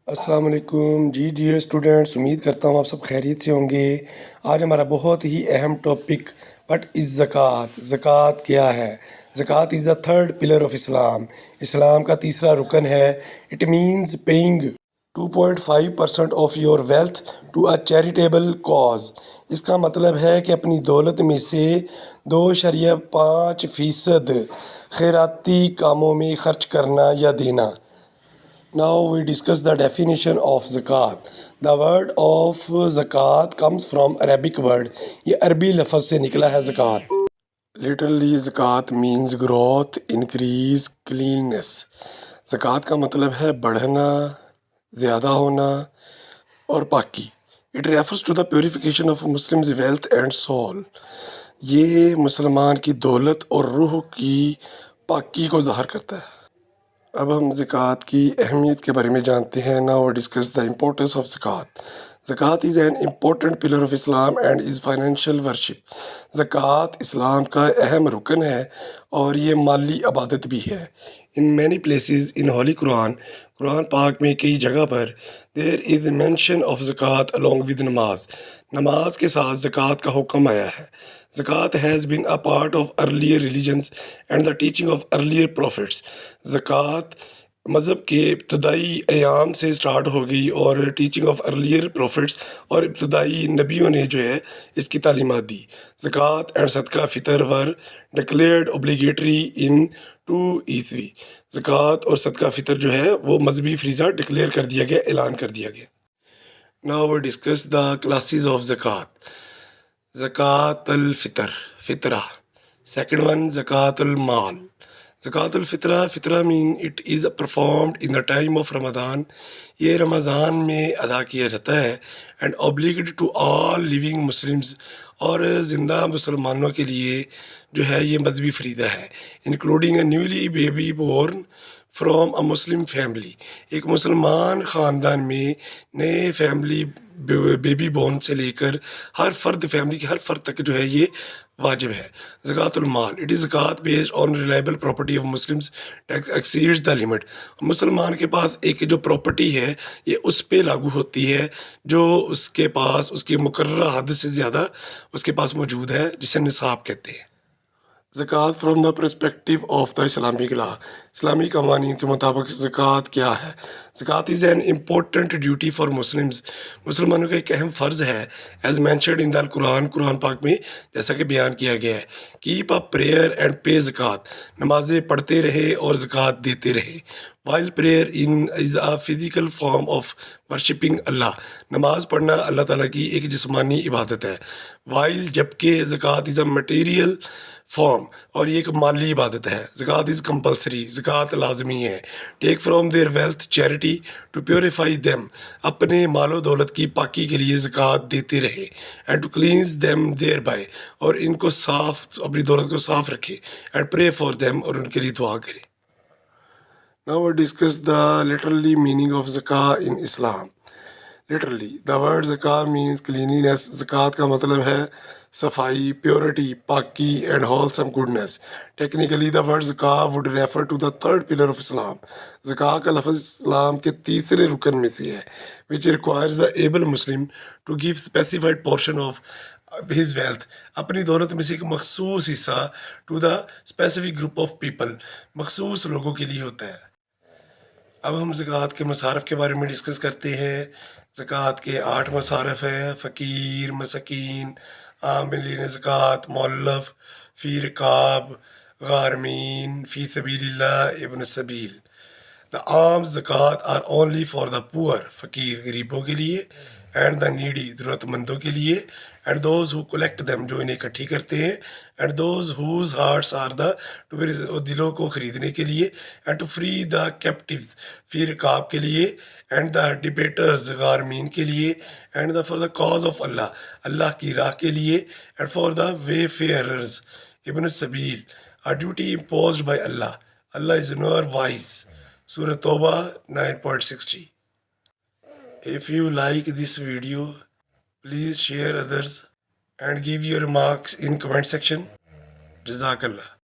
السلام علیکم جی dear students, امید کرتا ہوں آپ سب خیریت سے ہوں گے۔ آج ہمارا بہت ہی اہم ٹاپک وٹ از زکوٰۃ، زکوٰۃ کیا ہے؟ زکوٰۃ is the third pillar of Islam, اسلام کا تیسرا رکن ہے۔ It means paying 2.5% of your wealth to a charitable cause. اس کا مطلب ہے کہ اپنی دولت میں سے 2.5% خیراتی کاموں میں خرچ کرنا یا دینا۔ Now we discuss the definition of zakat. The word of zakat comes from Arabic word. یہ عربی لفظ سے نکلا ہے زکوٰۃ۔ Literally zakat means growth, increase, cleanness. زکوٰۃ کا مطلب ہے بڑھنا، زیادہ ہونا اور پاکی۔ It refers to the purification of Muslims' wealth and soul. یہ مسلمان کی دولت اور روح کی پاکی کو ظاہر کرتا ہے۔ اب ہم زکوٰۃ کی اہمیت کے بارے میں جانتے ہیں۔ Now we discuss the importance of zakat. Zakat is an important pillar of Islam and is financial worship. زکوٰۃ اسلام کا اہم رکن ہے اور یہ مالی عبادت بھی ہے۔ In many places in Holy Quran، قرآن پاک میں کئی جگہ پر there is mention of zakat along with نماز، نماز کے ساتھ زکوٰۃ کا حکم آیا ہے۔ Zakat has been a part of earlier religions and the teaching of earlier prophets. زکوٰۃ مذہب کے ابتدائی ایام سے سٹارٹ ہو گئی اور ٹیچنگ آف ارلیئر پروفٹس اور ابتدائی نبیوں نے جو ہے اس کی تعلیمات دی۔ زکوٰۃ اینڈ صدقہ فطر ور ڈکلیئرڈ اوبلیگیٹری ان 2 عیسوی۔ زکوٰۃ اور صدقہ فطر جو ہے وہ مذہبی فریضہ ڈکلیئر کر دیا گیا، اعلان کر دیا گیا۔ Now we discuss the classes of zakat. زکوٰۃ الفطر، فطرہ۔ Second one زکوٰۃ المال۔ زکوٰۃ الفطرہ، فطرہ means it is performed in the time of Ramadan. یہ رمضان میں ادا کیا جاتا ہے and obliged to all living Muslims, اور زندہ مسلمانوں کے لیے جو ہے یہ مذہبی فریضہ ہے۔ Including a newly baby born from a Muslim family, ایک مسلمان خاندان میں نئے فیملی بیبی بورن سے لے کر ہر فرد، فیملی کے ہر فرد تک جو ہے یہ واجب ہے۔ زکوٰۃ المال، اٹ از زکوٰۃ based on reliable property of Muslims exceeds the limit. مسلمان کے پاس ایک جو پراپرٹی ہے یہ اس پہ لاگو ہوتی ہے جو اس کے پاس اس کی مقررہ حد سے زیادہ اس کے پاس موجود ہے، جسے نصاب کہتے ہیں۔ زکوٰۃ from the perspective of the Islamic law, اسلامی قوانین کے مطابق زکوٰۃ کیا ہے؟ زکوٰۃ is an important duty for Muslims, مسلمانوں کا ایک اہم فرض ہے، ایز مینشنڈ ان دا قرآن، قرآن پاک میں جیسا کہ بیان کیا گیا ہے۔ Keep a prayer and pay زکوٰۃ، نمازیں پڑھتے رہے اور زکوٰۃ دیتے رہے۔ While prayer is a physical form of worshipping Allah, نماز پڑھنا اللہ تعالیٰ کی ایک جسمانی عبادت ہے۔ وائل جبکہ زکوٰۃ از اے مٹیریل فارم، اور یہ ایک مالی عبادت ہے۔ زکوٰۃ از کمپلسری، زکوٰۃ لازمی ہے۔ Take from their wealth charity to purify them, اپنے مال و دولت کی پاکی کے لیے زکوٰۃ دیتے رہے۔ And to cleanse them thereby, اور ان کو صاف، اپنی دولت کو صاف رکھے۔ اینڈ پرے فار دیم، اور ان کے لیے دعا کرے۔ Now we discuss the literally meaning of zakah in Islam. Literally, the word zakah means cleanliness. زکوٰۃ کا مطلب ہے صفائی، پیورٹی، پاکی and wholesome goodness. Technically, the word zakah would refer to the third pillar of Islam. زکوٰۃ کا لفظ اسلام کے تیسرے رکن میں سے ہے، which requires the able Muslim to give specified portion of his wealth، اپنی دولت میں سے ایک مخصوص حصہ to the specific group of people، مخصوص لوگوں کے لیے ہوتا ہے۔ اب ہم زکوٰۃ کے مصارف کے بارے میں ڈسکس کرتے ہیں۔ زکوٰۃ کے 8 مصارف ہیں: فقیر، مسکین، عاملین زکوٰۃ، مولف، فی رقاب، غارمین، فی سبیل اللہ، ابن السبیل۔ The alms zakat are only for the poor، فقیر غریبوں کے لیے، اینڈ the needy ضرورت مندوں کے لیے، and those who collect them جو انہیں اکٹھی کرتے ہیں، and those whose hearts are the دلوں کو خریدنے کے لیے، and to free the captives فی رقاب کے لیے، اینڈ the debaters غارمین کے لیے، and for the cause of اللہ اللہ کی راہ کے لیے، اینڈ for the wayfarers ابن السبیل a duty imposed by Allah، Allah is knower wise۔ سورہ توبہ 9.60۔ If you like this video, please share others and give your remarks in comment section. جزاک اللہ۔